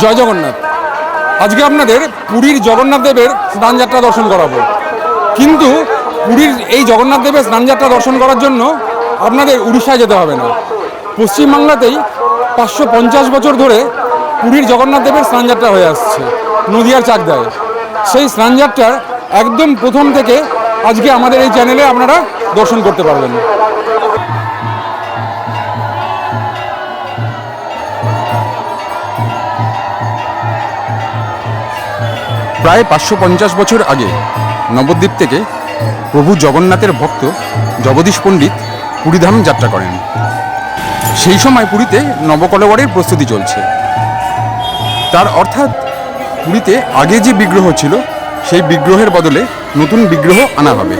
জয় জগন্নাথ। আজকে আপনাদের পুরীর জগন্নাথ দেবের স্নানযাত্রা দর্শন করাবো। কিন্তু পুরীর এই জগন্নাথ দেবের স্নানযাত্রা দর্শন করার জন্য আপনাদের উড়িষ্যায় যেতে হবে না। পশ্চিমবাংলাতেই 550 বছর ধরে পুরীর জগন্নাথ দেবের স্নানযাত্রা হয়ে আসছে নদিয়ার চাকদায়। সেই স্নানযাত্রার একদম প্রথম থেকে আজকে আমাদের এই চ্যানেলে আপনারা দর্শন করতে পারবেন। প্রায় 550 বছর আগে নবদ্বীপ থেকে প্রভু জগন্নাথের ভক্ত জগদীশ পণ্ডিত পুরীধাম যাত্রা করেন। সেই সময় পুরীতে নবকলেবরের প্রস্তুতি চলছে। তার অর্থাৎ পুরীতে আগে যে বিগ্রহ ছিল সেই বিগ্রহের বদলে নতুন বিগ্রহ আনা হবে।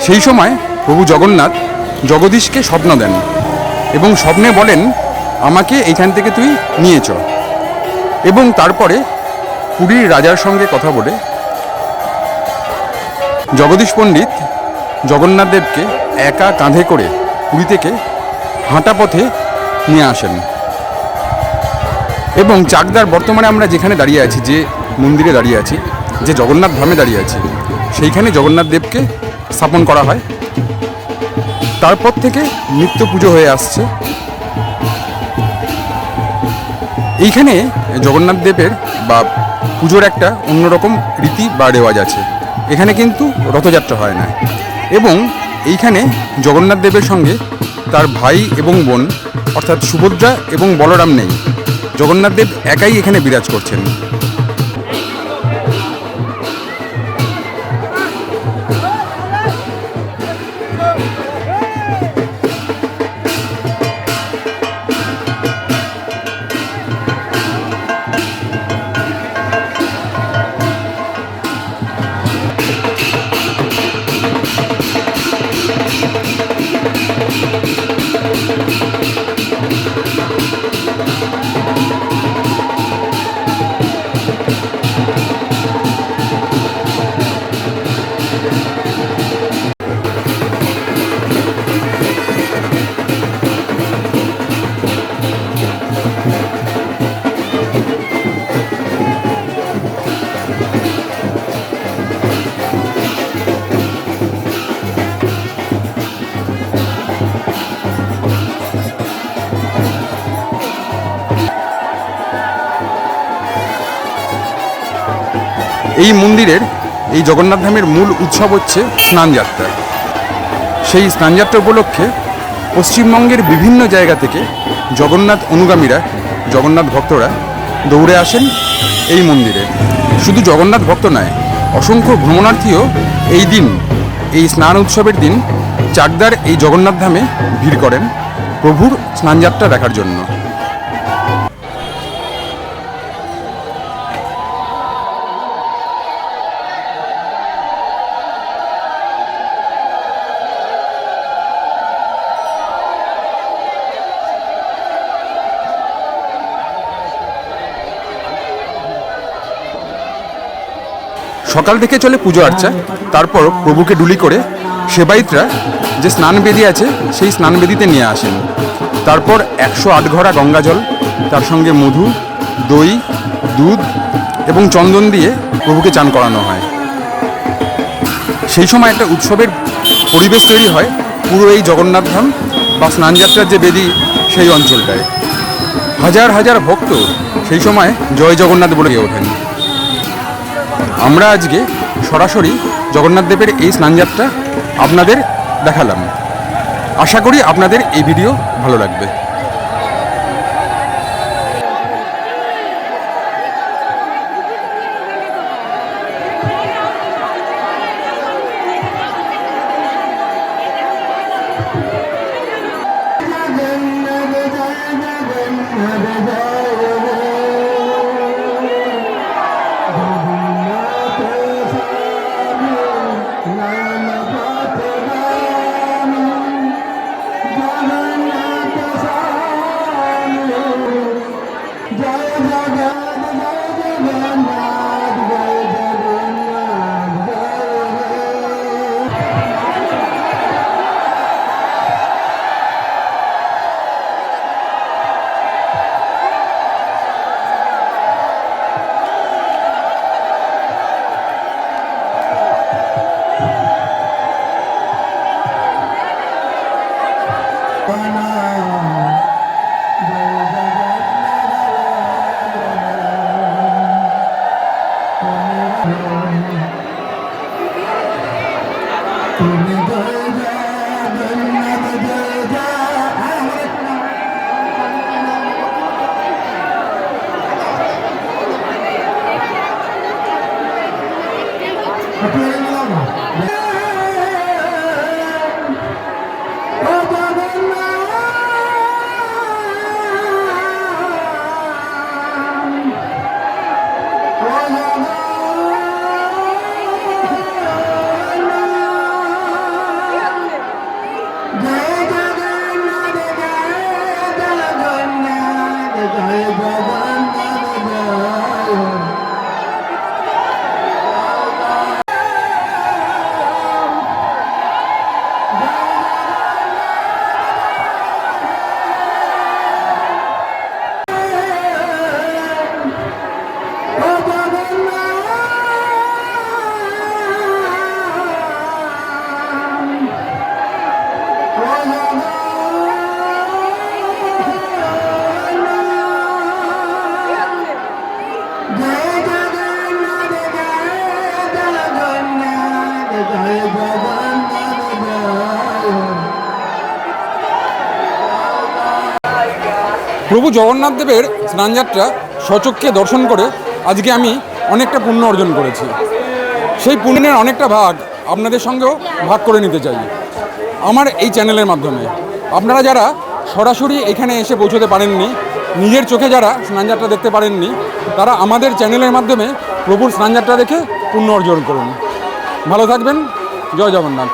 সেই সময় প্রভু জগন্নাথ জগদীশকে স্বপ্ন দেন এবং স্বপ্নে বলেন, আমাকে এইখান থেকে তুই নিয়ে চ। এবং তারপরে পুরীর রাজার সঙ্গে কথা বলে জগদীশ পণ্ডিত জগন্নাথ দেবকে একা কাঁধে করে পুরী থেকে হাঁটা পথে নিয়ে আসেন। এবং চাকদার বর্তমানে আমরা যেখানে দাঁড়িয়ে আছি, যে মন্দিরে দাঁড়িয়ে আছি, যে জগন্নাথ ধামে দাঁড়িয়ে আছি, সেইখানে জগন্নাথ দেবকে স্থাপন করা হয়। তারপর থেকে নিত্য পুজো হয়ে আসছে। এইখানে জগন্নাথ দেবের বা পুজোর একটা অন্যরকম রীতি বা রেওয়াজ আছে। এখানে কিন্তু রথযাত্রা হয় না। এবং এইখানে জগন্নাথ দেবের সঙ্গে তার ভাই এবং বোন অর্থাৎ সুভদ্রা এবং বলরাম নেই। জগন্নাথ দেব একাই এখানে বিরাজ করছেন। এই মন্দিরের এই জগন্নাথ ধামের মূল উৎসব হচ্ছে স্নানযাত্রা। সেই স্নানযাত্রা উপলক্ষে পশ্চিমবঙ্গের বিভিন্ন জায়গা থেকে জগন্নাথ অনুগামীরা, জগন্নাথ ভক্তরা দৌড়ে আসেন এই মন্দিরে। শুধু জগন্নাথ ভক্ত নয়, অসংখ্য ভ্রমণার্থীও এই দিন, এই স্নান উৎসবের দিন চাকদার এই জগন্নাথ ধামে ভিড় করেন প্রভুর স্নানযাত্রা দেখার জন্য। সকাল থেকে চলে পুজো আর্চা। তারপর প্রভুকে ডুলি করে সেবায়িতরা যে স্নানবেদী আছে সেই স্নানবেদীতে নিয়ে আসেন। তারপর 108 ঘড়া গঙ্গা জল, তার সঙ্গে মধু, দই, দুধ এবং চন্দন দিয়ে প্রভুকে চান করানো হয়। সেই সময় একটা উৎসবের পরিবেশ তৈরি হয় পুরো এই জগন্নাথ ধাম বা স্নানযাত্রার যে বেদী সেই অঞ্চলটায়। হাজার হাজার ভক্ত সেই সময় জয় জগন্নাথ বলে ওঠেন। আমরা আজকে সরাসরি জগন্নাথ দেবের এই স্নানযাত্রা আপনাদের দেখালাম। আশা করি আপনাদের এই ভিডিও ভালো লাগবে। প্রভু জগন্নাথ দেবের স্নানযাত্রা স্বচক্ষে দর্শন করে আজকে আমি অনেকটা পুণ্য অর্জন করেছি। সেই পুণ্যের অনেকটা ভাগ আপনাদের সঙ্গেও ভাগ করে নিতে চাই আমার এই চ্যানেলের মাধ্যমে। আপনারা যারা সরাসরি এখানে এসে পৌঁছতে পারেননি, নিজের চোখে যারা স্নানযাত্রা দেখতে পারেননি, তারা আমাদের চ্যানেলের মাধ্যমে প্রভুর স্নানযাত্রা দেখে পুণ্য অর্জন করুন। ভালো থাকবেন। জয় জগন্নাথ।